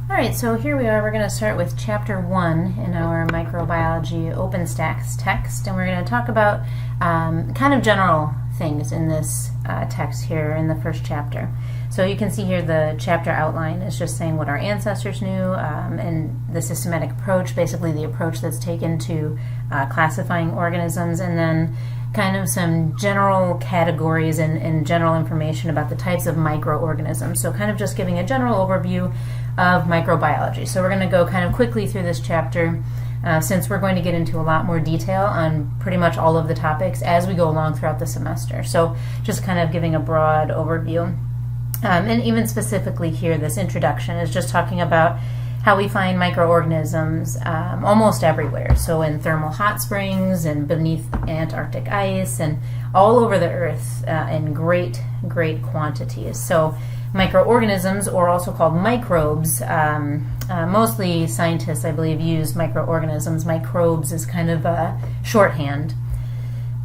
Alright, so here we are. We're going to start with Chapter 1 in our Microbiology OpenStax text, and we're going to talk about kind of general things in this text here in the first chapter. So you can see here the chapter outline is just saying what our ancestors knew and the systematic approach, basically the approach that's taken to classifying organisms, and then kind of some general categories and general information about the types of microorganisms. So kind of just giving a general overview of microbiology. So we're going to go kind of quickly through this chapter since we're going to get into a lot more detail on pretty much all of the topics as we go along throughout the semester. So just kind of giving a broad overview. And even specifically here, this introduction is just talking about how we find microorganisms almost everywhere. So in thermal hot springs and beneath Antarctic ice and all over the earth in great quantities. So microorganisms, or also called microbes, mostly scientists, I believe, use microorganisms. Microbes is kind of a shorthand.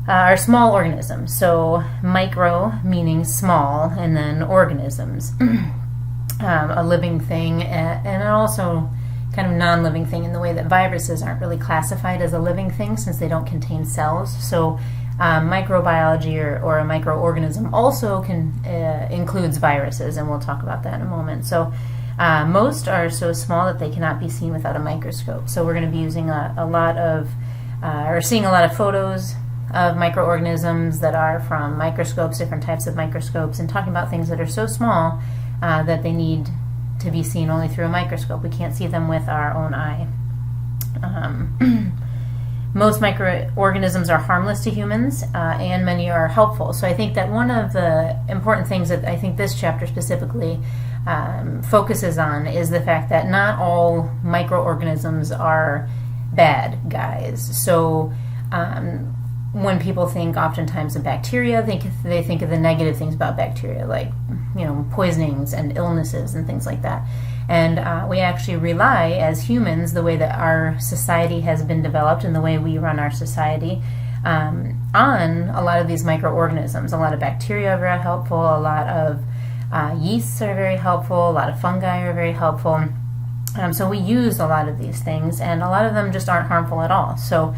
Are small organisms. So micro meaning small, and then organisms. A living thing, and also kind of non-living thing in the way that viruses aren't really classified as a living thing since they don't contain cells. So microbiology or a microorganism also includes viruses, and we'll talk about that in a moment. So most are so small that they cannot be seen without a microscope. So we're going to be using seeing a lot of photos of microorganisms that are from microscopes, different types of microscopes, and talking about things that are so small that they need to be seen only through a microscope. We can't see them with our own eye. Most microorganisms are harmless to humans, and many are helpful. So I think that one of the important things that I think this chapter specifically focuses on is the fact that not all microorganisms are bad guys. So when people think oftentimes of bacteria, they think of the negative things about bacteria, like poisonings and illnesses and things like that. And we actually rely as humans, the way that our society has been developed and the way we run our society, on a lot of these microorganisms. A lot of bacteria are very helpful, a lot of yeasts are very helpful, a lot of fungi are very helpful. So we use a lot of these things, and a lot of them just aren't harmful at all. So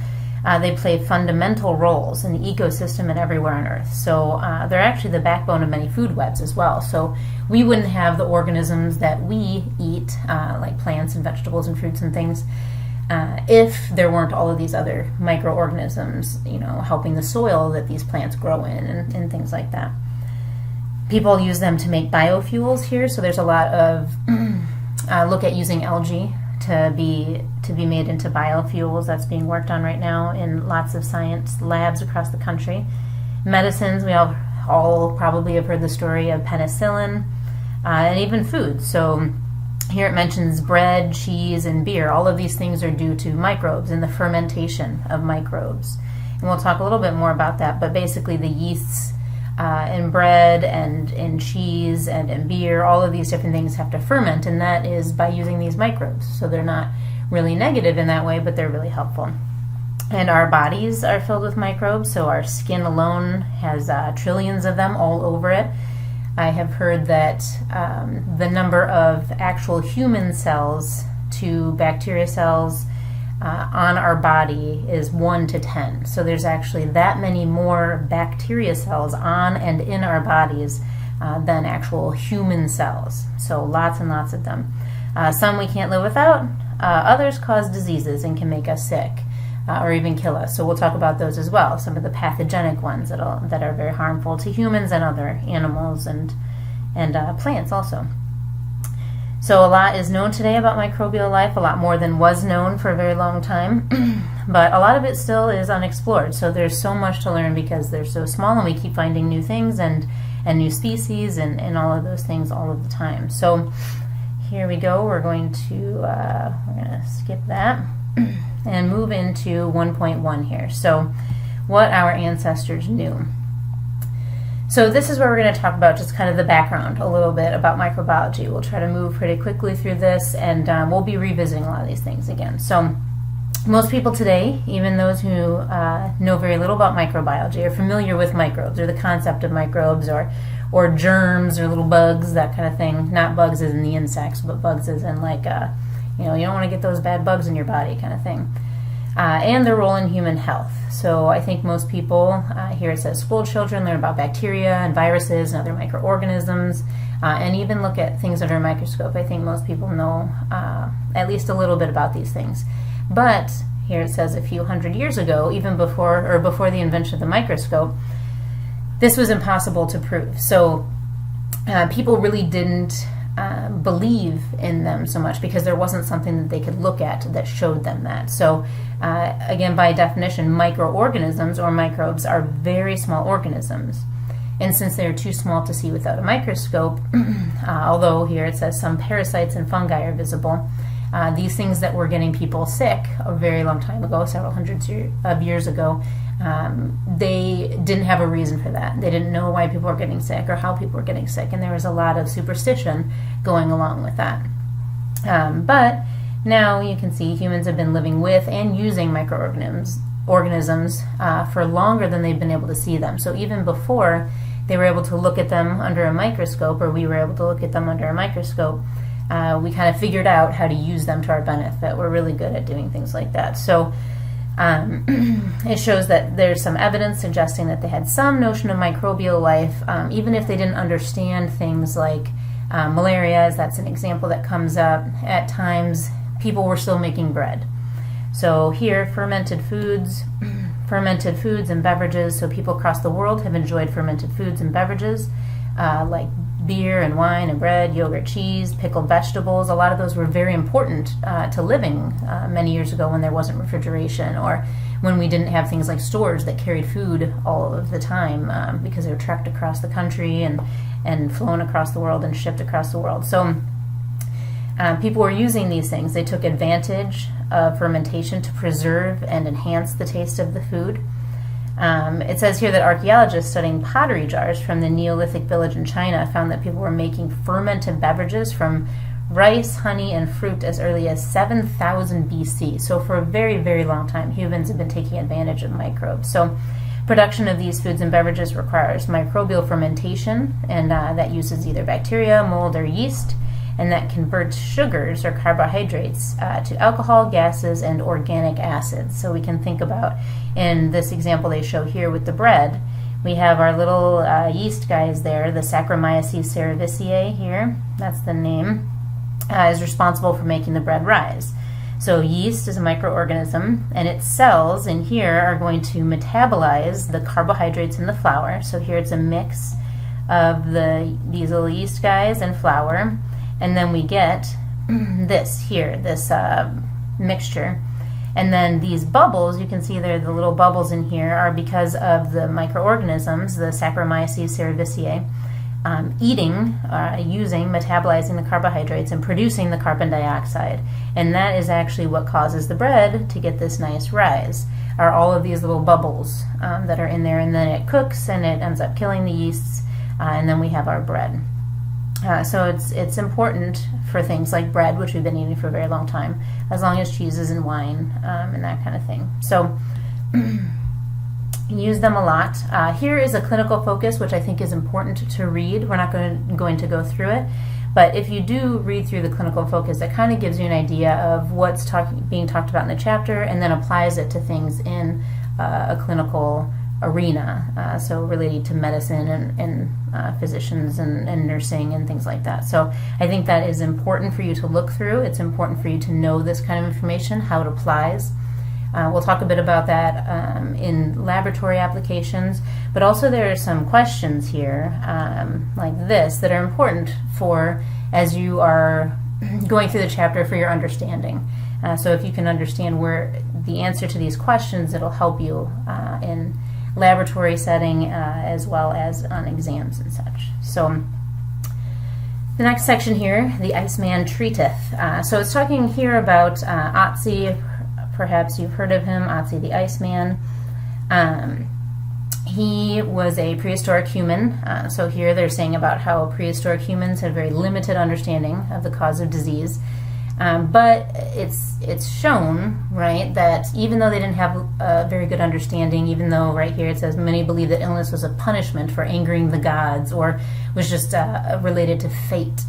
they play fundamental roles in the ecosystem and everywhere on Earth. So they're actually the backbone of many food webs as well. So we wouldn't have the organisms that we eat, like plants and vegetables and fruits and things, if there weren't all of these other microorganisms, helping the soil that these plants grow in and things like that. People use them to make biofuels here. So there's a lot of look at using algae to be made into biofuels. That's being worked on right now in lots of science labs across the country. Medicines, we all probably have heard the story of penicillin, and even food. So here it mentions bread, cheese, and beer. All of these things are due to microbes and the fermentation of microbes. And we'll talk a little bit more about that, but basically the yeasts in bread and in cheese and in beer, all of these different things have to ferment, and that is by using these microbes. So they're not really negative in that way, but they're really helpful. And our bodies are filled with microbes, so our skin alone has trillions of them all over it. I have heard that the number of actual human cells to bacteria cells on our body is 1 to 10. So there's actually that many more bacteria cells on and in our bodies than actual human cells. So lots and lots of them. Some we can't live without. Others cause diseases and can make us sick or even kill us. So we'll talk about those as well. Some of the pathogenic ones that are very harmful to humans and other animals and plants also. So a lot is known today about microbial life, a lot more than was known for a very long time, but a lot of it still is unexplored. So there's so much to learn because they're so small, and we keep finding new things and new species and all of those things all of the time. So here we go. We're going to skip that and move into 1.1 here. So what our ancestors knew. So this is where we're going to talk about just kind of the background a little bit about microbiology. We'll try to move pretty quickly through this, and we'll be revisiting a lot of these things again. So most people today, even those who know very little about microbiology, are familiar with microbes or the concept of microbes or or germs or little bugs, that kind of thing. Not bugs as in the insects, but bugs as in like, you don't want to get those bad bugs in your body kind of thing. And their role in human health. So I think most people, here it says school children learn about bacteria and viruses and other microorganisms, and even look at things under a microscope. I think most people know at least a little bit about these things. But here it says a few hundred years ago, even before the invention of the microscope, this was impossible to prove. So people really didn't believe in them so much because there wasn't something that they could look at that showed them that. So again, by definition, microorganisms or microbes are very small organisms. And since they're too small to see without a microscope, although here it says some parasites and fungi are visible, these things that were getting people sick a very long time ago, several hundreds of years ago, they didn't have a reason for that. They didn't know why people were getting sick or how people were getting sick, and there was a lot of superstition going along with that. But now you can see humans have been living with and using microorganisms for longer than they've been able to see them. So even before they were able to look at them under a microscope, or we were able to look at them under a microscope, we kind of figured out how to use them to our benefit. We're really good at doing things like that. So it shows that there's some evidence suggesting that they had some notion of microbial life, even if they didn't understand things like malaria, as that's an example that comes up. At times, people were still making bread. So here, fermented foods and beverages. So people across the world have enjoyed fermented foods and beverages, like beer and wine and bread, yogurt, cheese, pickled vegetables. A lot of those were very important to living many years ago when there wasn't refrigeration, or when we didn't have things like stores that carried food all of the time because they were trucked across the country and flown across the world and shipped across the world. So people were using these things. They took advantage of fermentation to preserve and enhance the taste of the food. It says here that archaeologists studying pottery jars from the Neolithic village in China found that people were making fermented beverages from rice, honey, and fruit as early as 7,000 BC. So for a very, very long time, humans have been taking advantage of microbes. So production of these foods and beverages requires microbial fermentation, and that uses either bacteria, mold, or yeast, and that converts sugars or carbohydrates to alcohol, gases, and organic acids. So we can think about, in this example they show here with the bread, we have our little yeast guys there, the Saccharomyces cerevisiae here, that's the name, is responsible for making the bread rise. So yeast is a microorganism, and its cells in here are going to metabolize the carbohydrates in the flour. So here it's a mix of these little yeast guys and flour. And then we get this here, this mixture. And then these bubbles, you can see there, the little bubbles in here are because of the microorganisms, the Saccharomyces cerevisiae, metabolizing the carbohydrates and producing the carbon dioxide. And that is actually what causes the bread to get this nice rise, are all of these little bubbles that are in there. And then it cooks and it ends up killing the yeasts, and then we have our bread. So it's important for things like bread, which we've been eating for a very long time, as long as cheeses and wine and that kind of thing. So use them a lot. Here is a clinical focus, which I think is important to read. We're not going to go through it, but if you do read through the clinical focus, it kind of gives you an idea of what's being talked about in the chapter, and then applies it to things in a clinical arena, so related to medicine and physicians and nursing and things like that. So I think that is important for you to look through. It's important for you to know this kind of information, how it applies. We'll talk a bit about that in laboratory applications, but also there are some questions here like this that are important for as you are going through the chapter for your understanding. So if you can understand where the answer to these questions, it'll help you in laboratory setting as well as on exams and such. So the next section here, the X-Man Treatise. So it's talking here about Otzi. Perhaps you've heard of him, Otzi the Iceman. He was a prehistoric human. So here they're saying about how prehistoric humans had very limited understanding of the cause of disease. But it's shown, right, that even though they didn't have a very good understanding, even though right here it says many believe that illness was a punishment for angering the gods or was just related to fate,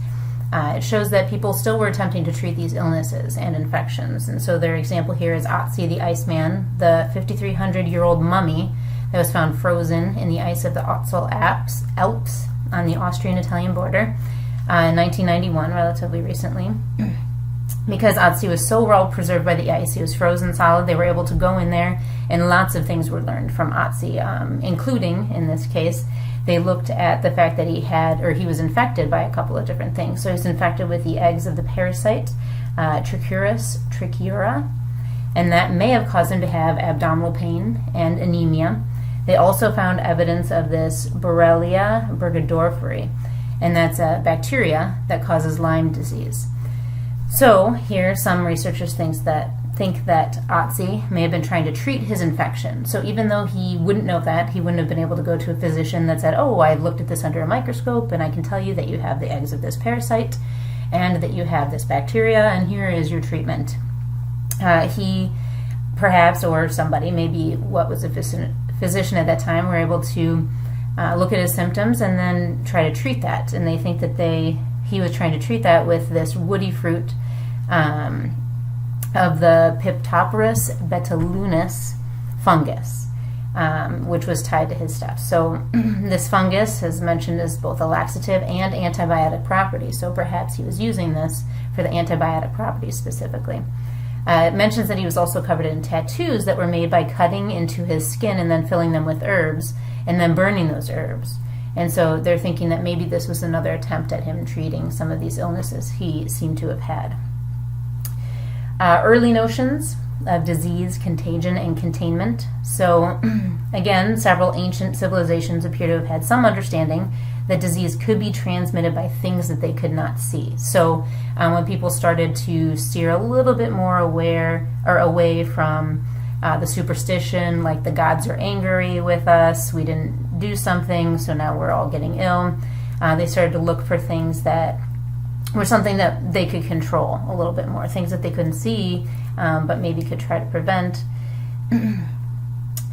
it shows that people still were attempting to treat these illnesses and infections. And so their example here is Otzi the Iceman, the 5,300-year-old mummy that was found frozen in the ice of the Ötztal Alps on the Austrian-Italian border in 1991, relatively recently. Because Otzi was so well preserved by the ice, he was frozen solid, they were able to go in there, and lots of things were learned from Otzi, including, in this case, they looked at the fact that he was infected by a couple of different things. So he was infected with the eggs of the parasite, Trichuris trichiura, and that may have caused him to have abdominal pain and anemia. They also found evidence of this Borrelia burgdorferi, and that's a bacteria that causes Lyme disease. So here, some researchers think that Otzi may have been trying to treat his infection. So even though he wouldn't know that, he wouldn't have been able to go to a physician that said, oh, I've looked at this under a microscope, and I can tell you that you have the eggs of this parasite, and that you have this bacteria, and here is your treatment. He, perhaps, or somebody, maybe what was a physician at that time, were able to look at his symptoms and then try to treat that. And they think that he was trying to treat that with this woody fruit of the Piptoporus betulinus fungus, which was tied to his stuff. So this fungus is mentioned as both a laxative and antibiotic property. So perhaps he was using this for the antibiotic properties specifically. It mentions that he was also covered in tattoos that were made by cutting into his skin and then filling them with herbs and then burning those herbs. And so they're thinking that maybe this was another attempt at him treating some of these illnesses he seemed to have had. Early notions of disease, contagion, and containment. So again, several ancient civilizations appear to have had some understanding that disease could be transmitted by things that they could not see. So when people started to steer a little bit more away from the superstition, like the gods are angry with us, we didn't do something, so now we're all getting ill, they started to look for things that were something that they could control a little bit more, things that they couldn't see, but maybe could try to prevent.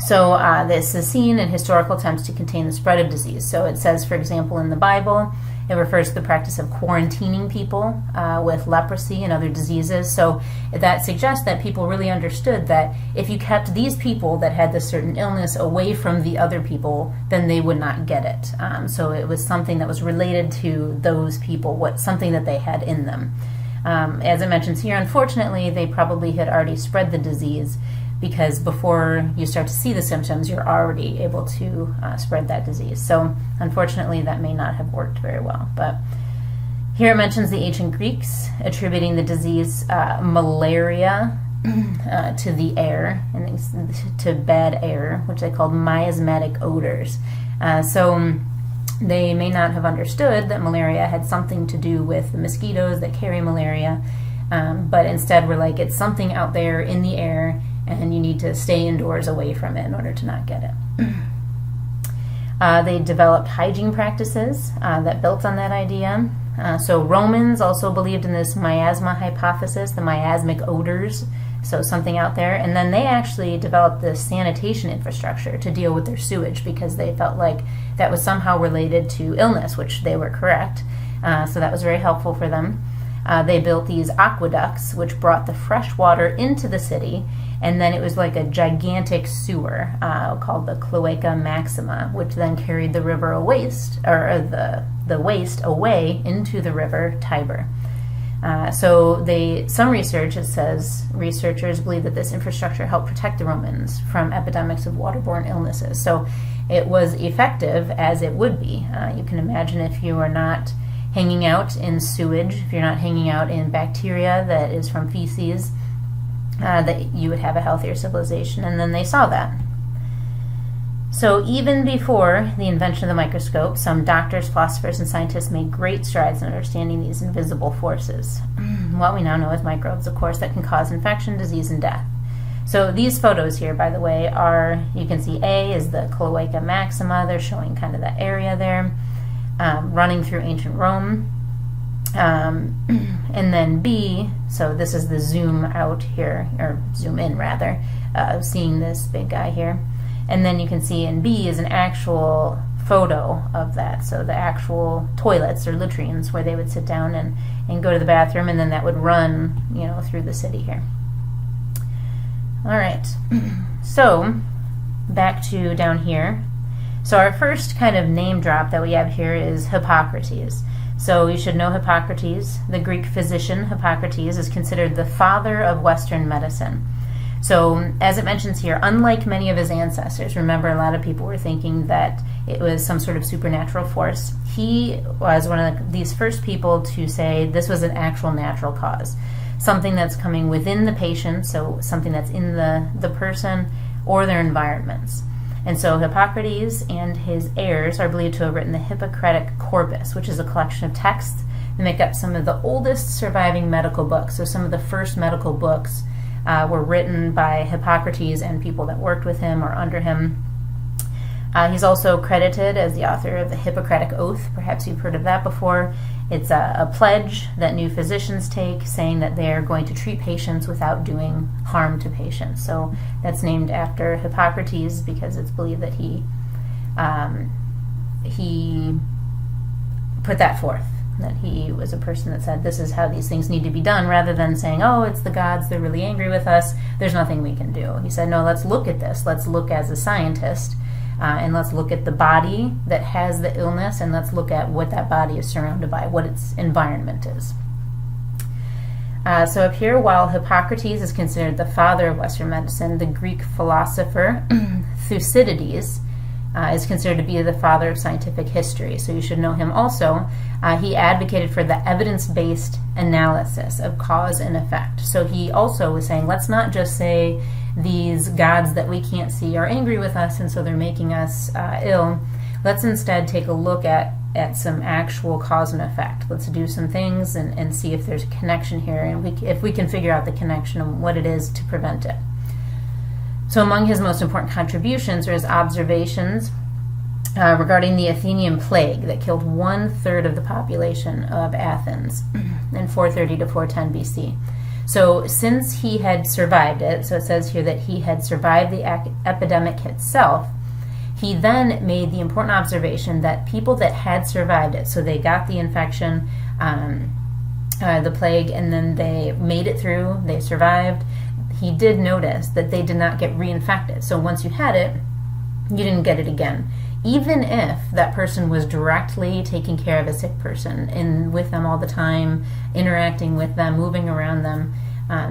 So this is seen in historical attempts to contain the spread of disease. So it says, for example, in the Bible, it refers to the practice of quarantining people with leprosy and other diseases. So that suggests that people really understood that if you kept these people that had this certain illness away from the other people, then they would not get it. So it was something that was related to those people, something that they had in them. As it mentions here, unfortunately, they probably had already spread the disease, because before you start to see the symptoms, you're already able to spread that disease. So unfortunately, that may not have worked very well. But here it mentions the ancient Greeks attributing the disease malaria to the air, and to bad air, which they called miasmatic odors. So they may not have understood that malaria had something to do with the mosquitoes that carry malaria, but instead were like, it's something out there in the air, and you need to stay indoors away from it in order to not get it. They developed hygiene practices that built on that idea. So Romans also believed in this miasma hypothesis, the miasmic odors, so something out there. And then they actually developed this sanitation infrastructure to deal with their sewage, because they felt like that was somehow related to illness, which they were correct. So that was very helpful for them. They built these aqueducts, which brought the fresh water into the city, and then it was like a gigantic sewer called the Cloaca Maxima, which then carried the river waste, or the waste away into the river Tiber. So some research, it says, researchers believe that this infrastructure helped protect the Romans from epidemics of waterborne illnesses. So it was effective, as it would be. You can imagine if you are not hanging out in sewage, if you're not hanging out in bacteria that is from feces, that you would have a healthier civilization. And then they saw that. So even before the invention of the microscope, some doctors, philosophers, and scientists made great strides in understanding these invisible forces. What we now know as microbes, of course, that can cause infection, disease, and death. So these photos here, by the way, you can see A is the Cloaca Maxima. They're showing kind of that area there, running through ancient Rome. And then B, so this is the zoom out here, or zoom in rather, seeing this big guy here. And then you can see in B is an actual photo of that. So the actual toilets or latrines where they would sit down and go to the bathroom, and then that would run, through the city here. All right, so back to down here. So our first kind of name drop that we have here is Hippocrates. So you should know Hippocrates. The Greek physician Hippocrates is considered the father of Western medicine. So as it mentions here, unlike many of his ancestors, remember a lot of people were thinking that it was some sort of supernatural force. He was one of these first people to say this was an actual natural cause. Something that's coming within the patient, so something that's in the person or their environments. And so Hippocrates and his heirs are believed to have written the Hippocratic Corpus, which is a collection of texts that make up some of the oldest surviving medical books. So some of the first medical books were written by Hippocrates and people that worked with him or under him. He's also credited as the author of the Hippocratic Oath. Perhaps you've heard of that before. It's a pledge that new physicians take saying that they're going to treat patients without doing harm to patients. So that's named after Hippocrates because it's believed that he put that forth, that he was a person that said this is how these things need to be done, rather than saying, oh, it's the gods, they're really angry with us, there's nothing we can do. He said, no, let's look at this. Let's look as a scientist. And let's look at the body that has the illness, and let's look at what that body is surrounded by, what its environment is. So up here, while Hippocrates is considered the father of Western medicine, the Greek philosopher Thucydides is considered to be the father of scientific history. So you should know him also. He advocated for the evidence-based analysis of cause and effect. So he also was saying, let's not just say these gods that we can't see are angry with us and so they're making us ill. Let's instead take a look at some actual cause and effect. Let's do some things and see if there's a connection here, and if we can figure out the connection and what it is to prevent it. So among his most important contributions are his observations regarding the Athenian Plague that killed 1/3 of the population of Athens in 430 to 410 BC. So since he had survived it, so it says here that he had survived the epidemic itself, he then made the important observation that people that had survived it, so they got the infection, the plague, and then they made it through, they survived, he did notice that they did not get reinfected. So once you had it, you didn't get it again. Even if that person was directly taking care of a sick person and with them all the time, interacting with them, moving around them.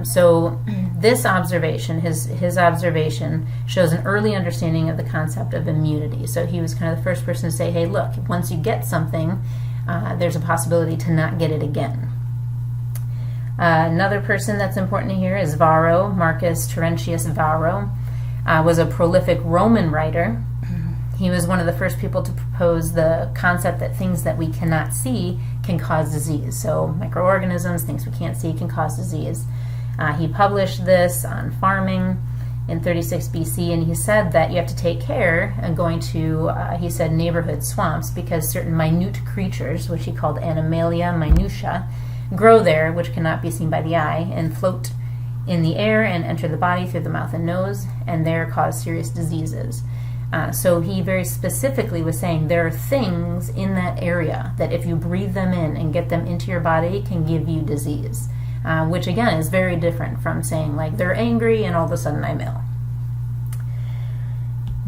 So this observation, his observation, shows an early understanding of the concept of immunity. So he was kind of the first person to say, hey, look, once you get something, there's a possibility to not get it again. Another person that's important here is Varro. Markus Terentius Varro was a prolific Roman writer. He was one of the first people to propose the concept that things that we cannot see can cause disease. So microorganisms, things we can't see, can cause disease. He published this on farming in 36 BC, and he said that you have to take care of going to, he said, neighborhood swamps, because certain minute creatures, which he called Animalia minutia, grow there, which cannot be seen by the eye, and float in the air and enter the body through the mouth and nose, and there cause serious diseases. So he very specifically was saying there are things in that area that if you breathe them in and get them into your body can give you disease, which again is very different from saying like they're angry and all of a sudden I'm ill.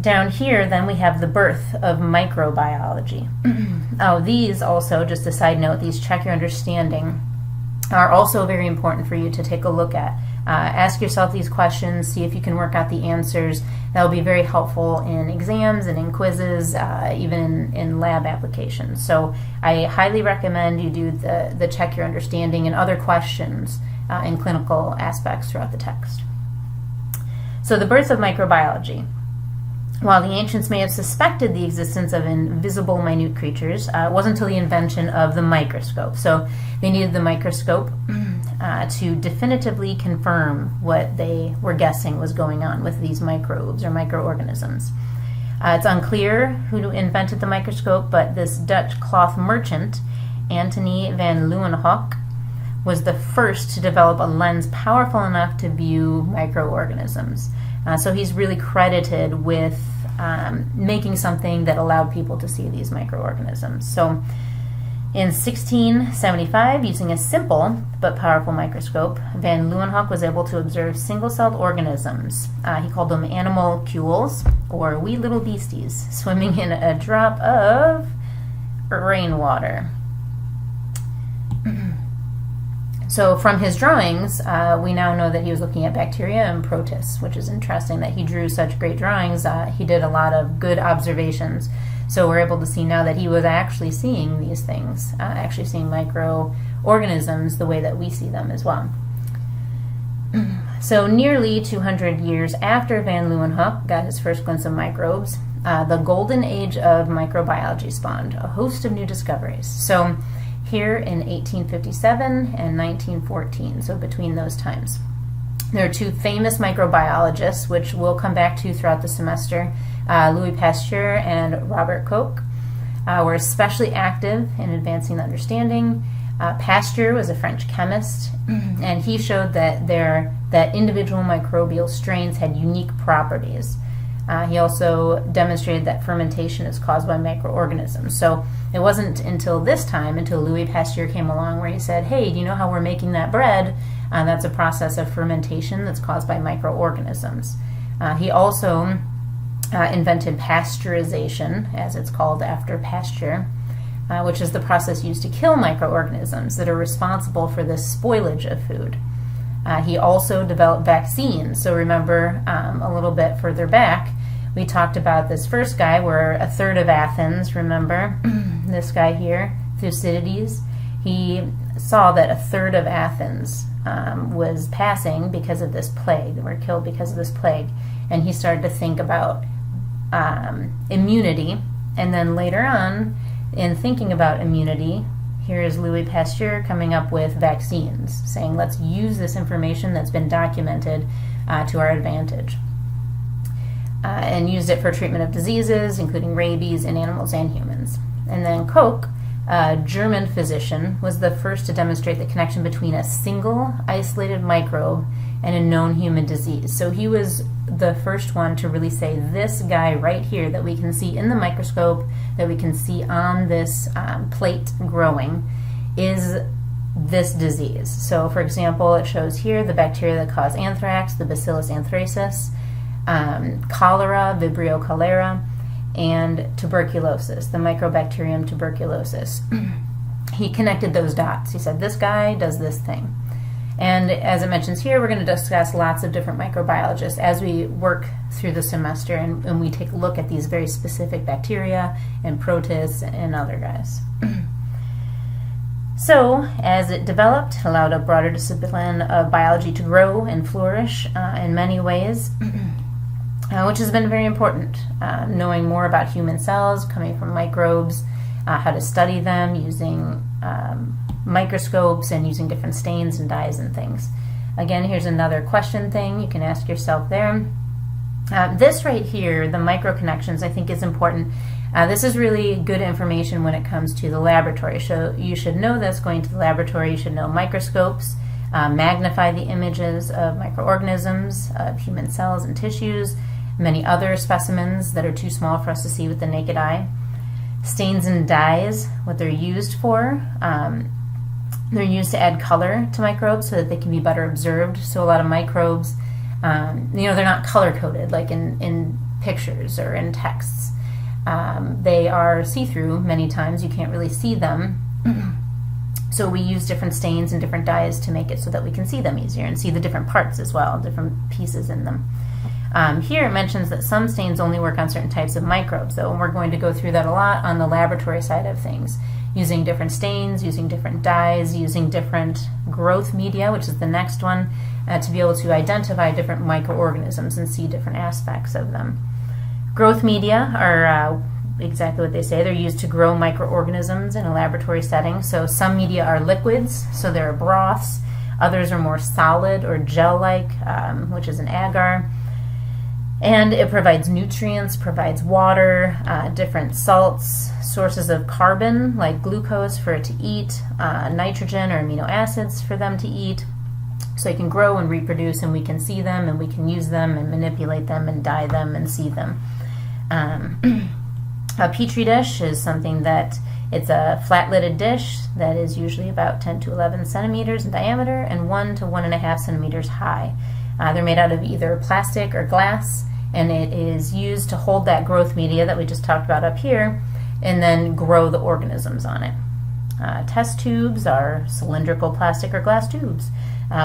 Down here then we have the birth of microbiology. These also, just a side note, these check your understanding are also very important for you to take a look at. Ask yourself these questions, see if you can work out the answers. That will be very helpful in exams and in quizzes, even in lab applications. So I highly recommend you do the check your understanding and other questions in clinical aspects throughout the text. So the birth of microbiology. While the ancients may have suspected the existence of invisible minute creatures, it wasn't until the invention of the microscope. So they needed the microscope to definitively confirm what they were guessing was going on with these microbes or microorganisms. It's unclear who invented the microscope, but this Dutch cloth merchant Antony van Leeuwenhoek, was the first to develop a lens powerful enough to view microorganisms. So he's really credited with making something that allowed people to see these microorganisms. So in 1675, using a simple but powerful microscope, van Leeuwenhoek was able to observe single-celled organisms. He called them animalcules, or wee little beasties, swimming in a drop of rainwater. So from his drawings, we now know that he was looking at bacteria and protists, which is interesting that he drew such great drawings. He did a lot of good observations. So we're able to see now that he was actually seeing these things, actually seeing microorganisms the way that we see them as well. So nearly 200 years after van Leeuwenhoek got his first glimpse of microbes, the golden age of microbiology spawned a host of new discoveries. So here in 1857 and 1914, so between those times, there are two famous microbiologists, which we'll come back to throughout the semester. Louis Pasteur and Robert Koch were especially active in advancing the understanding. Pasteur was a French chemist, and he showed that individual microbial strains had unique properties. He also demonstrated that fermentation is caused by microorganisms. So it wasn't until this time, until Louis Pasteur came along, where he said, hey, do you know how we're making that bread? That's a process of fermentation that's caused by microorganisms. He also invented pasteurization, as it's called after Pasteur, which is the process used to kill microorganisms that are responsible for the spoilage of food. He also developed vaccines. So remember, a little bit further back, we talked about this first guy where a third of Athens, remember, this guy here, Thucydides, he saw that a third of Athens was passing because of this plague, were killed because of this plague. And he started to think about immunity. And then later on, in thinking about immunity, here is Louis Pasteur coming up with vaccines, saying let's use this information that's been documented to our advantage. And used it for treatment of diseases, including rabies in animals and humans. And then Koch, a German physician, was the first to demonstrate the connection between a single isolated microbe and a known human disease. So he was the first one to really say this guy right here that we can see in the microscope, that we can see on this plate growing, is this disease. So for example, it shows here the bacteria that cause anthrax, the Bacillus anthracis, cholera, Vibrio cholera, and tuberculosis, the Mycobacterium tuberculosis. He connected those dots. He said, this guy does this thing. And as it mentions here, we're going to discuss lots of different microbiologists as we work through the semester and we take a look at these very specific bacteria and protists and other guys. So, as it developed, it allowed a broader discipline of biology to grow and flourish in many ways. Which has been very important, knowing more about human cells coming from microbes, how to study them using microscopes and using different stains and dyes and things. Again, here's another question thing you can ask yourself there. This right here, the microconnections, I think is important. This is really good information when it comes to the laboratory. So you should know this going to the laboratory. You should know microscopes, magnify the images of microorganisms, of human cells and tissues, many other specimens that are too small for us to see with the naked eye. Stains and dyes, what they're used for. They're used to add color to microbes so that they can be better observed. So a lot of microbes, they're not color-coded like in pictures or in texts. They are see-through many times. You can't really see them. So we use different stains and different dyes to make it so that we can see them easier and see the different parts as well, different pieces in them. Here it mentions that some stains only work on certain types of microbes, though, and we're going to go through that a lot on the laboratory side of things, using different stains, using different dyes, using different growth media, which is the next one, to be able to identify different microorganisms and see different aspects of them. Growth media are exactly what they say. They're used to grow microorganisms in a laboratory setting. So some media are liquids, so they're broths. Others are more solid or gel-like, which is an agar. And it provides nutrients, provides water, different salts, sources of carbon like glucose for it to eat, nitrogen or amino acids for them to eat. So they can grow and reproduce, and we can see them, and we can use them and manipulate them and dye them and see them. A Petri dish is something that it's a flat-lidded dish that is usually about 10 to 11 centimeters in diameter and 1 to 1.5 centimeters high. They're made out of either plastic or glass, and it is used to hold that growth media that we just talked about up here and then grow the organisms on it. Test tubes are cylindrical plastic or glass tubes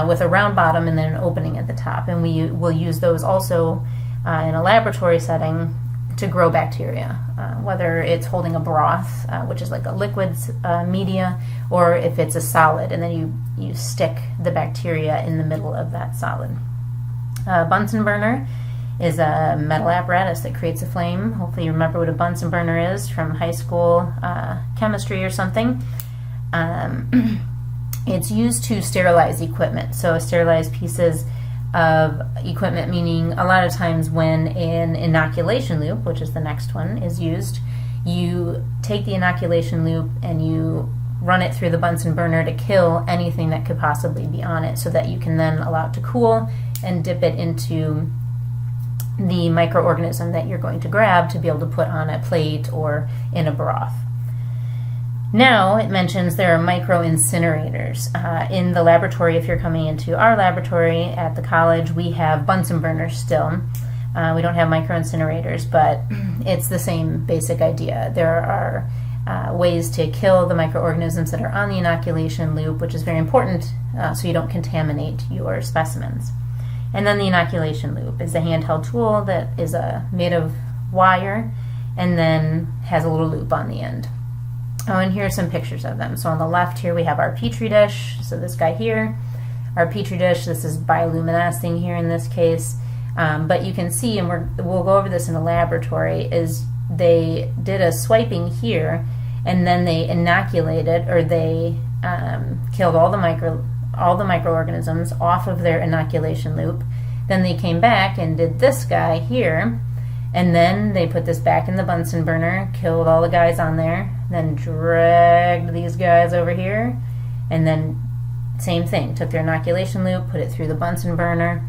with a round bottom and then an opening at the top, and we will use those also in a laboratory setting to grow bacteria, whether it's holding a broth, which is like a liquid media, or if it's a solid, and then you stick the bacteria in the middle of that solid. Bunsen burner is a metal apparatus that creates a flame. Hopefully you remember what a Bunsen burner is from high school chemistry or something. It's used to sterilize equipment, so sterilize pieces of equipment, meaning a lot of times when an inoculation loop, which is the next one, is used, you take the inoculation loop and you run it through the Bunsen burner to kill anything that could possibly be on it so that you can then allow it to cool and dip it into the microorganism that you're going to grab to be able to put on a plate or in a broth. Now it mentions there are micro-incinerators. In the laboratory, if you're coming into our laboratory at the college, we have Bunsen burners still. We don't have micro-incinerators, but it's the same basic idea. There are ways to kill the microorganisms that are on the inoculation loop, which is very important so you don't contaminate your specimens. And then the inoculation loop is a handheld tool that is made of wire and then has a little loop on the end. Oh, and here are some pictures of them. So on the left here we have our Petri dish. So this guy here, our Petri dish, this is bioluminescing here in this case. But you can see, and we'll go over this in a laboratory, is they did a swiping here, and then they inoculated, or they killed all the microorganisms off of their inoculation loop. Then they came back and did this guy here, and then they put this back in the Bunsen burner, killed all the guys on there, then dragged these guys over here, and then same thing, took their inoculation loop, put it through the Bunsen burner,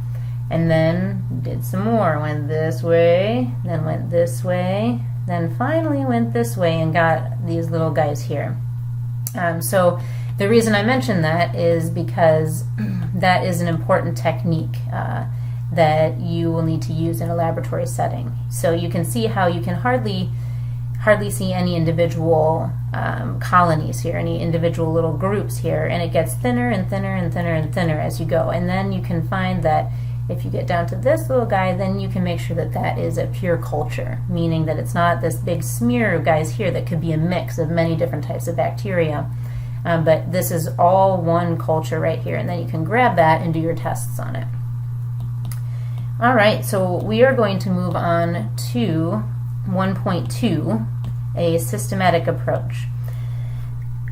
and then did some more. Went this way, then went this way, then finally went this way and got these little guys here. So the reason I mention that is because that is an important technique that you will need to use in a laboratory setting. So you can see how you can hardly see any individual colonies here, any individual little groups here, and it gets thinner and thinner and thinner and thinner as you go. And then you can find that if you get down to this little guy, then you can make sure that that is a pure culture, meaning that it's not this big smear of guys here that could be a mix of many different types of bacteria. But this is all one culture right here, and then you can grab that and do your tests on it. All right, so we are going to move on to 1.2, a systematic approach.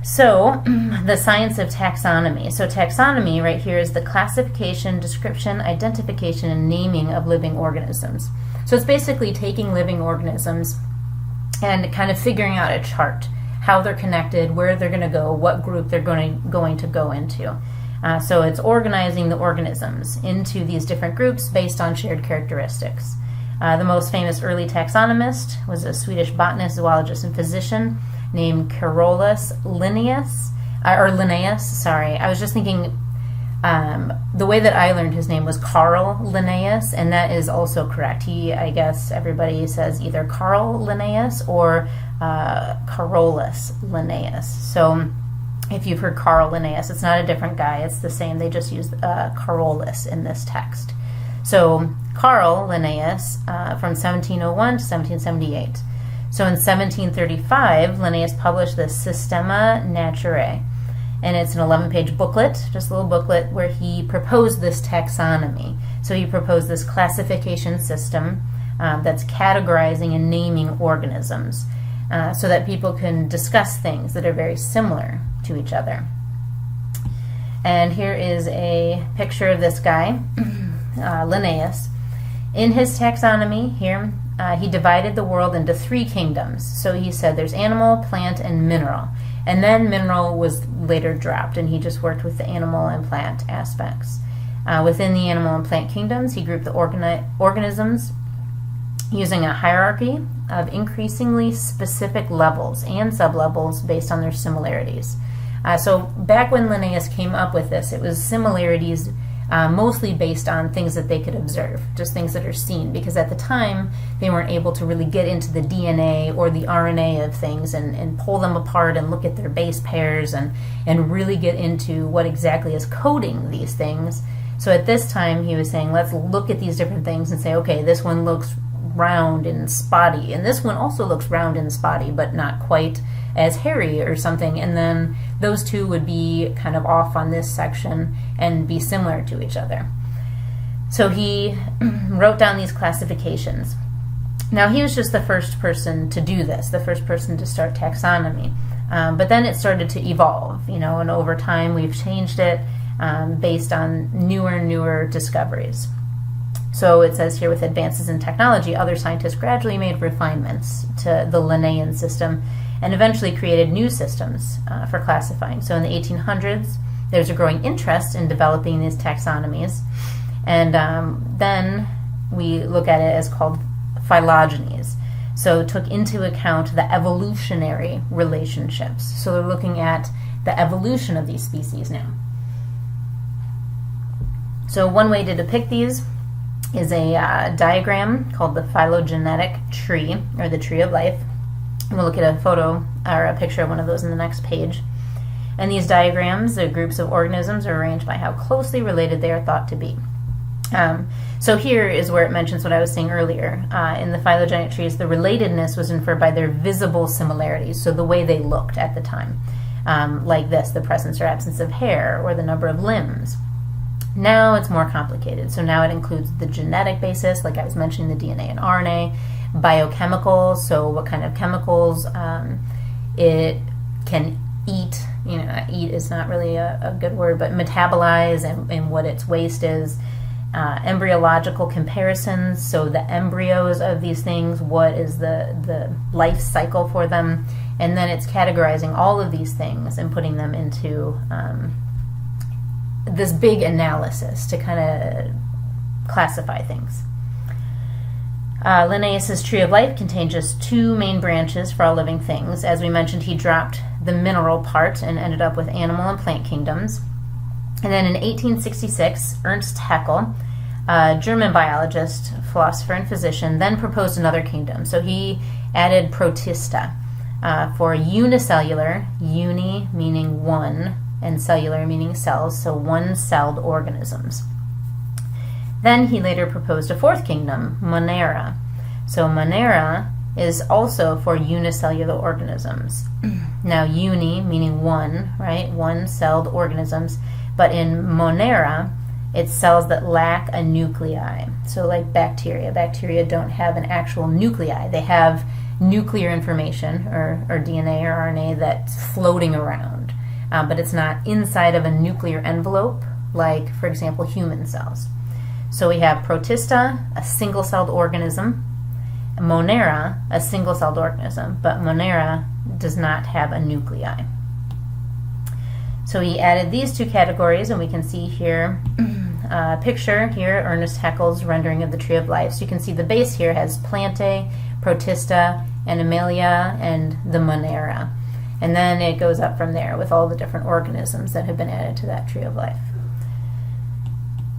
So, the science of taxonomy. So taxonomy right here is the classification, description, identification, and naming of living organisms. So it's basically taking living organisms and kind of figuring out a chart, how they're connected, where they're going to go, what group they're going to go into. So it's organizing the organisms into these different groups based on shared characteristics. The most famous early taxonomist was a Swedish botanist, zoologist, and physician named Carolus Linnaeus. I was just thinking the way that I learned his name was Carl Linnaeus, and that is also correct. I guess everybody says either Carl Linnaeus or Carolus Linnaeus. So if you've heard Carl Linnaeus, it's not a different guy, it's the same. They just use Carolus in this text. So Carl Linnaeus from 1701 to 1778. So in 1735, Linnaeus published the Systema Naturae, and it's an 11-page booklet, just a little booklet, where he proposed this taxonomy. So he proposed this classification system that's categorizing and naming organisms so that people can discuss things that are very similar to each other. And here is a picture of this guy, Linnaeus. In his taxonomy here, he divided the world into 3 kingdoms. So he said there's animal, plant, and mineral. And then mineral was later dropped, and he just worked with the animal and plant aspects. Within the animal and plant kingdoms, he grouped the organisms using a hierarchy of increasingly specific levels and sublevels based on their similarities. So back when Linnaeus came up with this, it was similarities mostly based on things that they could observe, just things that are seen, because at the time they weren't able to really get into the DNA or the RNA of things and pull them apart and look at their base pairs and really get into what exactly is coding these things. So at this time he was saying, let's look at these different things and say, okay, this one looks round and spotty, and this one also looks round and spotty but not quite as hairy or something, and then those two would be kind of off on this section and be similar to each other. So he wrote down these classifications. Now he was just the first person to do this, the first person to start taxonomy, but then it started to evolve, and over time we've changed it based on newer discoveries. So it says here, with advances in technology, other scientists gradually made refinements to the Linnaean system and eventually created new systems for classifying. So in the 1800s, there's a growing interest in developing these taxonomies, and then we look at it as called phylogenies. So took into account the evolutionary relationships. So they're looking at the evolution of these species now. So one way to depict these is a diagram called the Phylogenetic Tree, or the Tree of Life. We'll look at a photo or a picture of one of those in the next page. And these diagrams, the groups of organisms, are arranged by how closely related they are thought to be. So here is where it mentions what I was saying earlier. In the phylogenetic trees, the relatedness was inferred by their visible similarities, so the way they looked at the time. Like this, the presence or absence of hair, or the number of limbs. Now it's more complicated. So now it includes the genetic basis, like I was mentioning, the DNA and RNA, biochemical, so what kind of chemicals it can eat. Eat is not really a good word, but metabolize, and what its waste is. Embryological comparisons, so the embryos of these things, what is the life cycle for them, and then it's categorizing all of these things and putting them into this big analysis to kind of classify things. Linnaeus's Tree of Life contained just 2 main branches for all living things. As we mentioned, he dropped the mineral part and ended up with animal and plant kingdoms. And then in 1866, Ernst Haeckel, a German biologist, philosopher, and physician, then proposed another kingdom. So he added Protista for unicellular, uni meaning one, and cellular meaning cells, so one-celled organisms. Then he later proposed a 4th kingdom, Monera. So Monera is also for unicellular organisms. Now uni meaning one, right? One-celled organisms. But in Monera, it's cells that lack a nuclei. So like bacteria. Bacteria don't have an actual nuclei. They have nuclear information, or DNA or RNA, that's floating around. But it's not inside of a nuclear envelope, like, for example, human cells. So we have Protista, a single-celled organism, Monera, a single-celled organism, but Monera does not have a nuclei. So he added these 2 categories, and we can see here a picture here, Ernest Haeckel's rendering of the Tree of Life. So you can see the base here has Plantae, Protista, Animalia, and the Monera. And then it goes up from there with all the different organisms that have been added to that Tree of Life.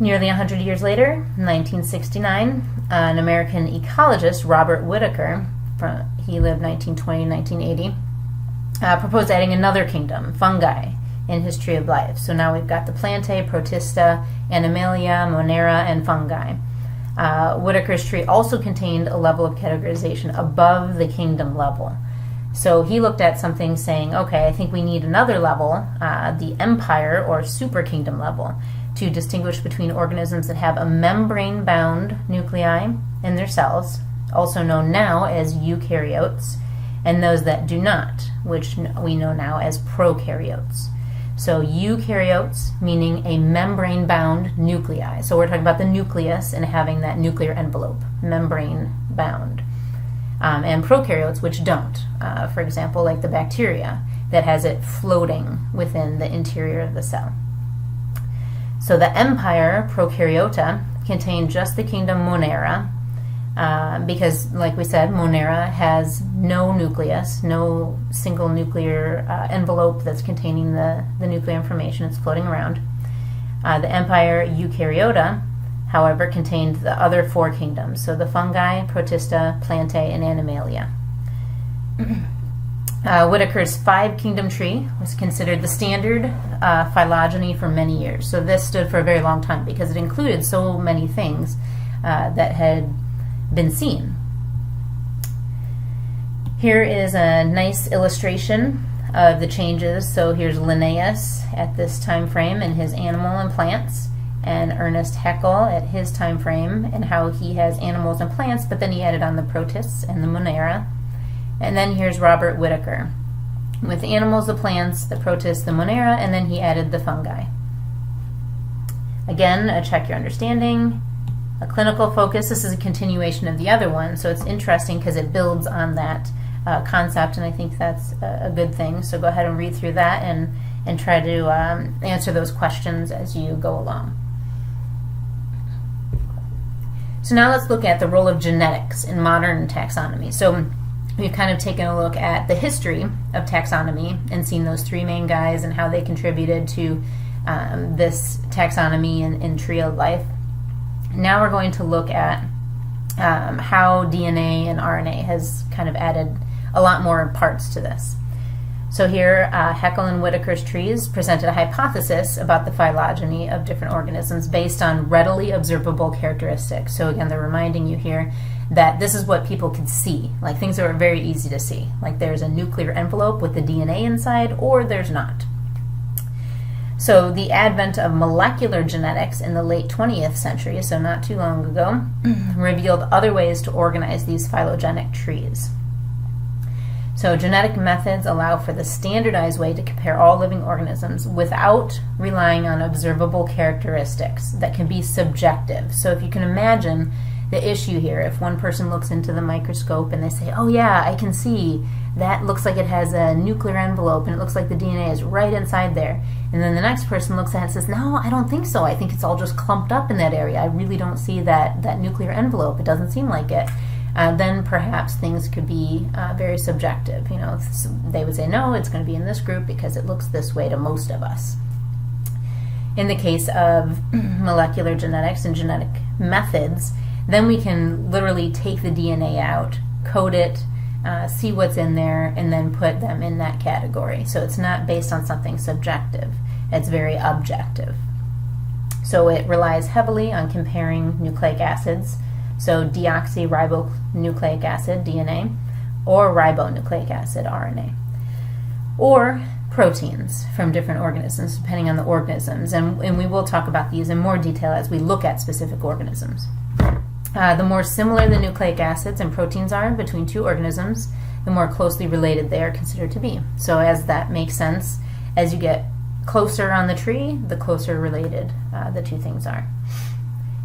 Nearly 100 years later, 1969, an American ecologist, Robert Whittaker, he lived 1920 to 1980, proposed adding another kingdom, fungi, in his Tree of Life. So now we've got the Plantae, Protista, Animalia, Monera, and fungi. Whittaker's tree also contained a level of categorization above the kingdom level. So he looked at something saying, okay, I think we need another level, the empire or super kingdom level, to distinguish between organisms that have a membrane-bound nuclei in their cells, also known now as eukaryotes, and those that do not, which we know now as prokaryotes. So eukaryotes, meaning a membrane-bound nuclei. So we're talking about the nucleus and having that nuclear envelope, membrane-bound. And prokaryotes, which don't. For example, like the bacteria, that has it floating within the interior of the cell. So the empire Prokaryota contained just the kingdom Monera, because, like we said, Monera has no nucleus, no single nuclear envelope that's containing the nuclear information. It's floating around. The empire Eukaryota, however, contained the other 4 kingdoms, so the fungi, protista, plantae, and animalia. Whitaker's 5-kingdom tree was considered the standard phylogeny for many years. So this stood for a very long time because it included so many things that had been seen. Here is a nice illustration of the changes. So here's Linnaeus at this time frame in his Animal and Plants, and Ernest Haeckel at his time frame and how he has animals and plants, but then he added on the protists and the Monera. And then here's Robert Whitaker with the animals, the plants, the protists, the Monera, and then he added the fungi. Again, check your understanding. A clinical focus, this is a continuation of the other one, so it's interesting because it builds on that concept, and I think that's a good thing. So go ahead and read through that and try to answer those questions as you go along. So now let's look at the role of genetics in modern taxonomy. So we've kind of taken a look at the history of taxonomy and seen those 3 main guys and how they contributed to this taxonomy in tree of life. Now we're going to look at how DNA and RNA has kind of added a lot more parts to this. So here, Haeckel and Whitaker's trees presented a hypothesis about the phylogeny of different organisms based on readily observable characteristics. So again, they're reminding you here that this is what people could see, like things that are very easy to see. Like there's a nuclear envelope with the DNA inside, or there's not. So the advent of molecular genetics in the late 20th century, so not too long ago, revealed other ways to organize these phylogenetic trees. So genetic methods allow for the standardized way to compare all living organisms without relying on observable characteristics that can be subjective. So if you can imagine the issue here, if one person looks into the microscope and they say, oh yeah, I can see that looks like it has a nuclear envelope and it looks like the DNA is right inside there. And then the next person looks at it and says, no, I don't think so. I think it's all just clumped up in that area. I really don't see that nuclear envelope. It doesn't seem like it. Then perhaps things could be very subjective. You know, they would say, no, it's going to be in this group because it looks this way to most of us. In the case of molecular genetics and genetic methods, then we can literally take the DNA out, code it, see what's in there, and then put them in that category. So it's not based on something subjective. It's very objective. So it relies heavily on comparing nucleic acids, so deoxyribonucleic acid, DNA, or ribonucleic acid, RNA, or proteins from different organisms, depending on the organisms. And we will talk about these in more detail as we look at specific organisms. The more similar the nucleic acids and proteins are between 2 organisms, the more closely related they are considered to be. So as that makes sense, as you get closer on the tree, the closer related the 2 things are.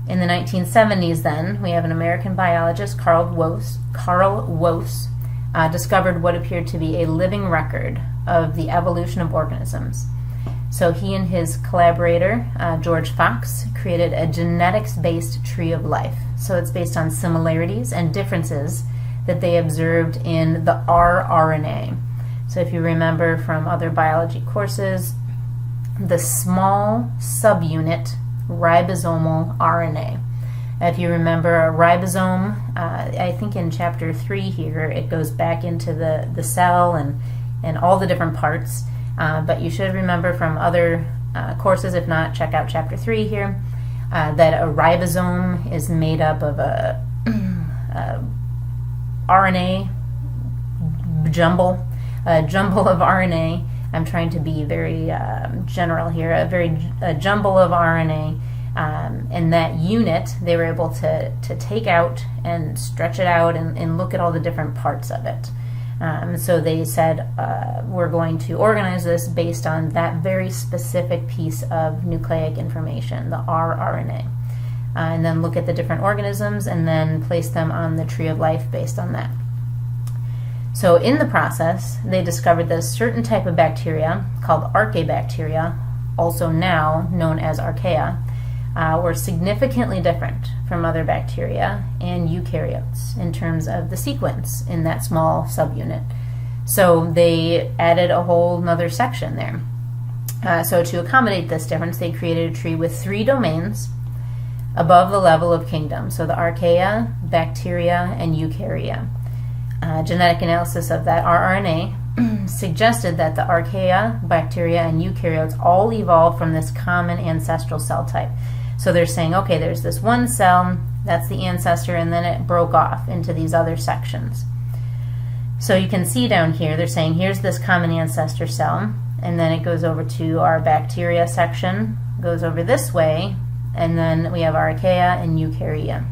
In the 1970s then, we have an American biologist, Carl Woese, discovered what appeared to be a living record of the evolution of organisms. So he and his collaborator, George Fox, created a genetics-based tree of life. So it's based on similarities and differences that they observed in the rRNA. So if you remember from other biology courses, the small subunit ribosomal RNA. If you remember a ribosome, I think in chapter 3 here, it goes back into the cell and all the different parts. But you should remember from other courses, if not, check out chapter 3 here, that a ribosome is made up of a RNA jumble of RNA. I'm trying to be very general here, a jumble of RNA, and that unit they were able to take out and stretch it out and look at all the different parts of it. So they said, we're going to organize this based on that very specific piece of nucleic information, the rRNA. And then look at the different organisms and then place them on the tree of life based on that. So in the process, they discovered that a certain type of bacteria called Archaea Bacteria, also now known as Archaea, were significantly different from other bacteria and eukaryotes in terms of the sequence in that small subunit. So they added a whole nother section there. So to accommodate this difference, they created a tree with 3 domains above the level of kingdom. So the Archaea, Bacteria, and Eukarya. Genetic analysis of that rRNA suggested that the Archaea, Bacteria, and Eukaryotes all evolved from this common ancestral cell type. So they're saying, okay, there's this one cell, that's the ancestor, and then it broke off into these other sections. So you can see down here, they're saying here's this common ancestor cell, and then it goes over to our bacteria section, goes over this way, and then we have Archaea and Eukarya.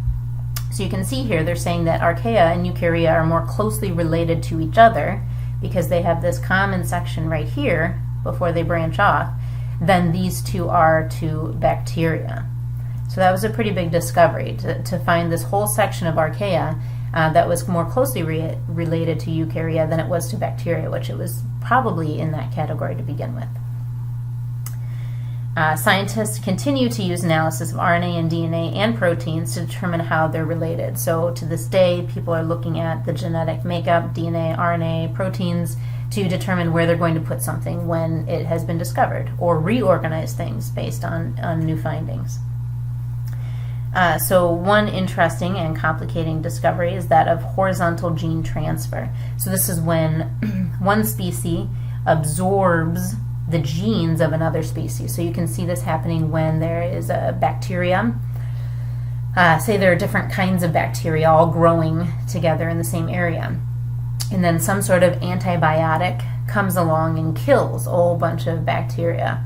So you can see here they're saying that Archaea and Eukarya are more closely related to each other because they have this common section right here before they branch off than these two are to bacteria. So that was a pretty big discovery to find this whole section of Archaea that was more closely related to Eukarya than it was to bacteria, which it was probably in that category to begin with. Scientists continue to use analysis of RNA and DNA and proteins to determine how they're related. So to this day, people are looking at the genetic makeup, DNA, RNA, proteins, to determine where they're going to put something when it has been discovered, or reorganize things based on new findings. So one interesting and complicating discovery is that of horizontal gene transfer. So this is when one species absorbs the genes of another species. So you can see this happening when there is a bacteria. Say there are different kinds of bacteria all growing together in the same area. And then some sort of antibiotic comes along and kills a whole bunch of bacteria.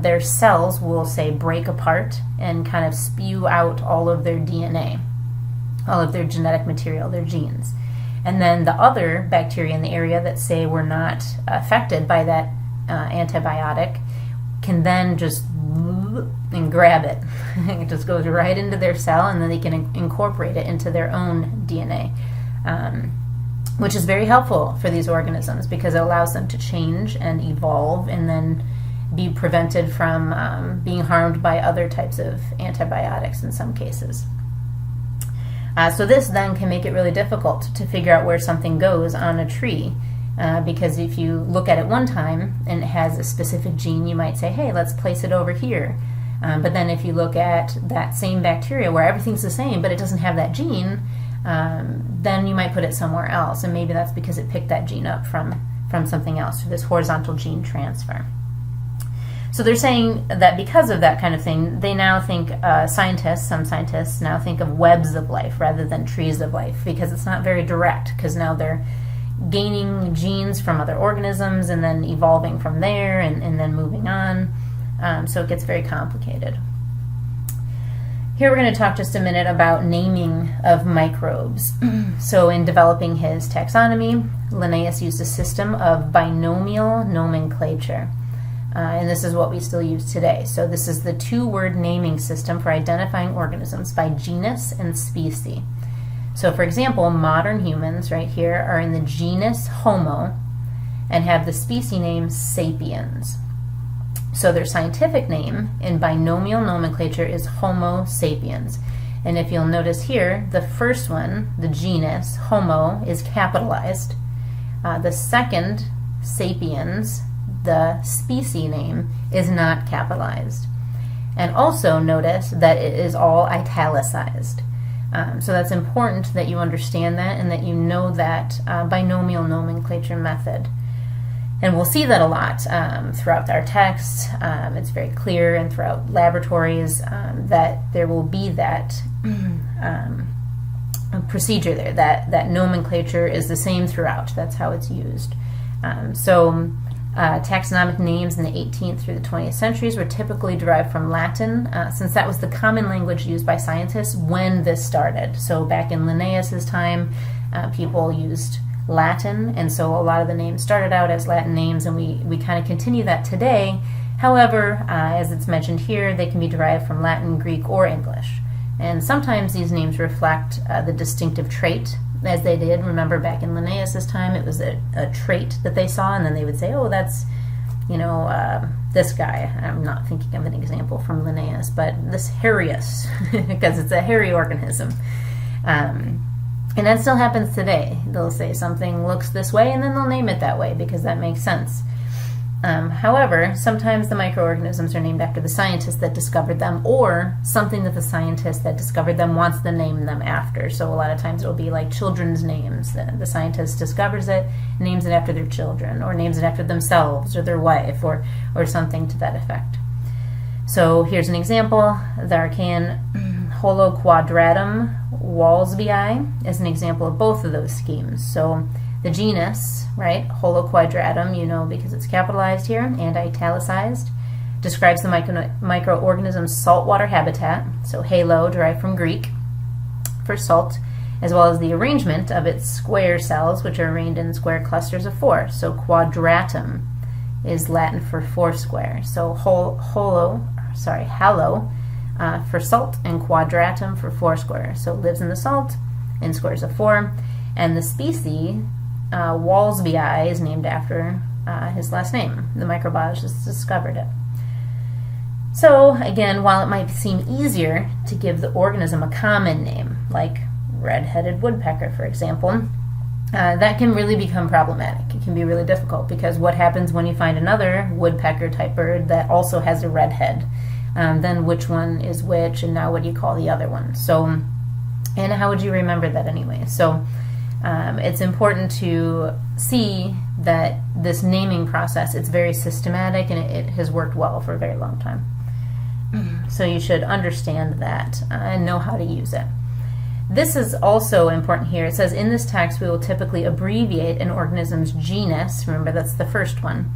Their cells will, say, break apart and kind of spew out all of their DNA, all of their genetic material, their genes. And then the other bacteria in the area that, say, were not affected by that antibiotic can then just and grab it. It just goes right into their cell, and then they can incorporate it into their own DNA, which is very helpful for these organisms because it allows them to change and evolve and then be prevented from being harmed by other types of antibiotics in some cases. So this then can make it really difficult to figure out where something goes on a tree. Because if you look at it one time and it has a specific gene, you might say, hey, let's place it over here. But then if you look at that same bacteria where everything's the same but it doesn't have that gene, then you might put it somewhere else. And maybe that's because it picked that gene up from something else, through this horizontal gene transfer. So they're saying that because of that kind of thing, they now think, some scientists now think of webs of life rather than trees of life, because it's not very direct, because now they're gaining genes from other organisms and then evolving from there and then moving on. So it gets very complicated. Here we're going to talk just a minute about naming of microbes. So in developing his taxonomy, Linnaeus used a system of binomial nomenclature. And this is what we still use today. So this is the 2-word naming system for identifying organisms by genus and species. So for example, modern humans right here are in the genus Homo and have the species name sapiens. So their scientific name in binomial nomenclature is Homo sapiens. And if you'll notice here, the first one, the genus Homo, is capitalized. The second, sapiens, the species name, is not capitalized. And also notice that it is all italicized. So that's important that you understand that and that you know that binomial nomenclature method. And we'll see that a lot throughout our texts. It's very clear, and throughout laboratories that there will be that procedure there, that nomenclature is the same throughout. That's how it's used. Taxonomic names in the 18th through the 20th centuries were typically derived from Latin, since that was the common language used by scientists when this started. So back in Linnaeus's time, people used Latin, and so a lot of the names started out as Latin names, and we kind of continue that today. However, as it's mentioned here, they can be derived from Latin, Greek, or English. And sometimes these names reflect the distinctive trait, as they did. Remember back in Linnaeus' time, it was a trait that they saw, and then they would say, oh, that's, this guy. I'm not thinking of an example from Linnaeus, but this hairius, because it's a hairy organism. And that still happens today. They'll say something looks this way, and then they'll name it that way because that makes sense. However, sometimes the microorganisms are named after the scientist that discovered them, or something that the scientist that discovered them wants to name them after. So a lot of times it'll be like children's names. The scientist discovers it, names it after their children, or names it after themselves or their wife, or something to that effect. So here's an example. The Archaean Holoquadratum Walsbii is an example of both of those schemes. So the genus, right, Holoquadratum, because it's capitalized here and italicized, describes the microorganism's saltwater habitat, so halo, derived from Greek, for salt, as well as the arrangement of its square cells, which are arranged in square clusters of 4. So quadratum is Latin for 4 square. So halo for salt, and quadratum for 4 square. So it lives in the salt in squares of 4. And the species, Walsbii, is named after his last name. The microbiologist discovered it. So again, while it might seem easier to give the organism a common name, like red-headed woodpecker, for example, that can really become problematic. It can be really difficult, because what happens when you find another woodpecker-type bird that also has a red head? Then which one is which, and now what do you call the other one? So, and how would you remember that anyway? So it's important to see that this naming process, it's very systematic, and it has worked well for a very long time. So you should understand that and know how to use it. This is also important here. It says, in this text we will typically abbreviate an organism's genus, remember that's the first one,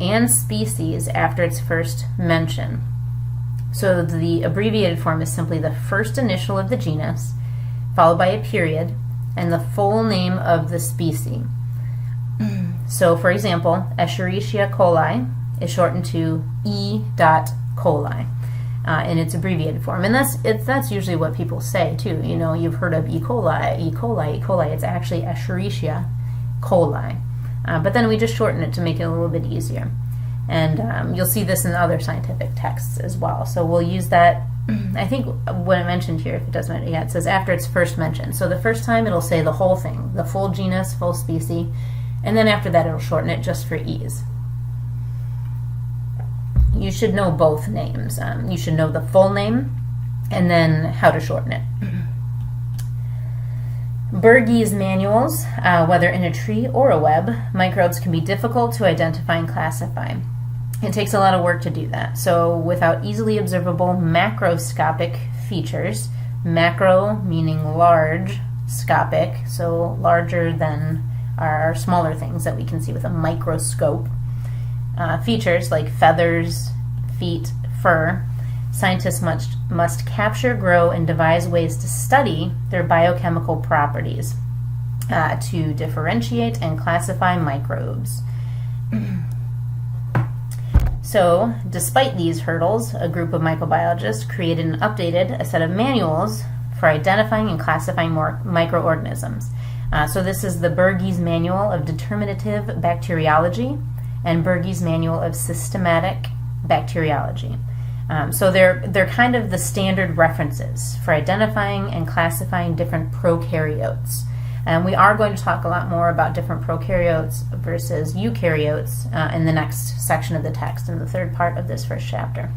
and species after its first mention. So the abbreviated form is simply the first initial of the genus, followed by a period, and the full name of the species. So, for example, Escherichia coli is shortened to E. coli in its abbreviated form. And that's usually what people say, too. You've heard of E. coli, E. coli, E. coli. It's actually Escherichia coli. But then we just shorten it to make it a little bit easier. And you'll see this in other scientific texts as well. So we'll use that. I think what I mentioned here, if it doesn't matter, it says after it's first mentioned. So the first time it'll say the whole thing, the full genus, full species, and then after that it'll shorten it just for ease. You should know both names. You should know the full name and then how to shorten it. Burgees manuals, whether in a tree or a web, microbes can be difficult to identify and classify. It takes a lot of work to do that. So without easily observable macroscopic features, macro meaning large, scopic, so larger than our smaller things that we can see with a microscope, features like feathers, feet, fur, scientists must capture, grow, and devise ways to study their biochemical properties to differentiate and classify microbes. So, despite these hurdles, a group of microbiologists created and updated a set of manuals for identifying and classifying microorganisms. So this is the Burgees Manual of Determinative Bacteriology and Burgees Manual of Systematic Bacteriology. So they're kind of the standard references for identifying and classifying different prokaryotes. And we are going to talk a lot more about different prokaryotes versus eukaryotes in the next section of the text, in the third part of this first chapter.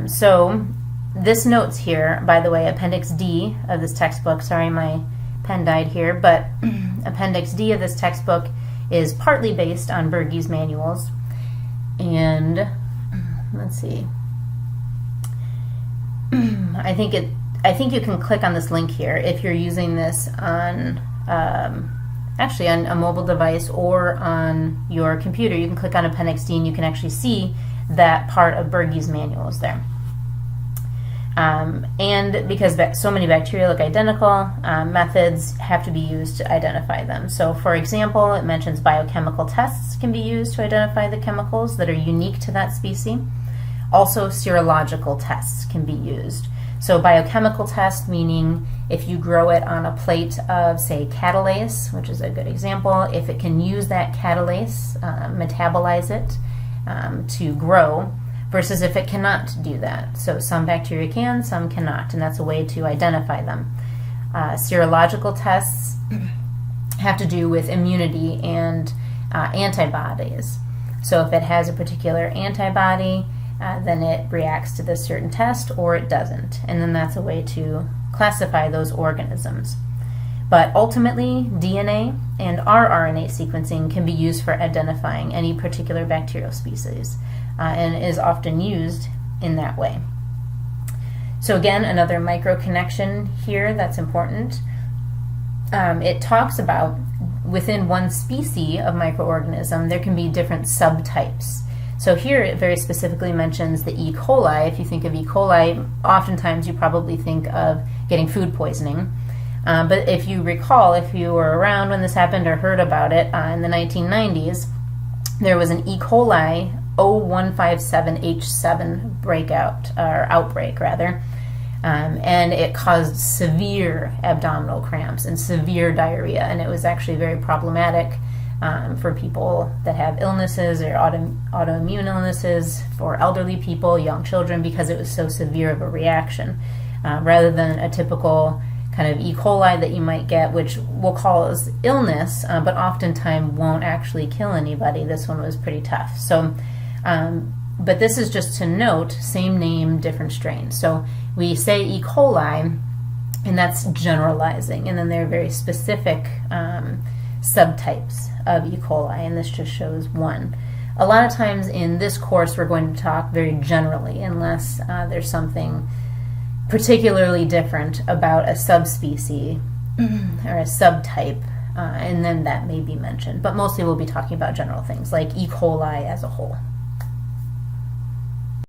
So this notes here, by the way, Appendix D of this textbook, sorry my pen died here, but Appendix D of this textbook is partly based on Burgees manuals. And let's see. I think you can click on this link here if you're using this on actually on a mobile device or on your computer. You can click on Appendix D and you can actually see that part of Burgees manuals there. And because so many bacteria look identical, methods have to be used to identify them. So, for example, it mentions biochemical tests can be used to identify the chemicals that are unique to that species. Also, serological tests can be used. So, biochemical test meaning if you grow it on a plate of, say, catalase, which is a good example, if it can use that catalase, metabolize it to grow, versus if it cannot do that. So some bacteria can, some cannot, and that's a way to identify them. Serological tests have to do with immunity and antibodies. So if it has a particular antibody, then it reacts to this certain test, or it doesn't. And then that's a way to classify those organisms. But ultimately, DNA and rRNA sequencing can be used for identifying any particular bacterial species, and is often used in that way. So again, another micro connection here that's important. It talks about within one species of microorganism, there can be different subtypes. So here it very specifically mentions the E. coli. If you think of E. coli, oftentimes you probably think of getting food poisoning. But if you recall, if you were around when this happened or heard about it in the 1990s, there was an E. coli 0157H7 outbreak, and it caused severe abdominal cramps and severe diarrhea, and it was actually very problematic for people that have illnesses or autoimmune illnesses, for elderly people, young children, because it was so severe of a reaction, rather than a typical kind of E. coli that you might get, which we'll cause illness, but oftentimes won't actually kill anybody. This one was pretty tough. So, but this is just to note, same name, different strain. So we say E. coli, and that's generalizing, and then there are very specific subtypes of E. coli, and this just shows one. A lot of times in this course we're going to talk very generally, unless there's something particularly different about a subspecies or a subtype, and then that may be mentioned. But mostly we'll be talking about general things like E. coli as a whole.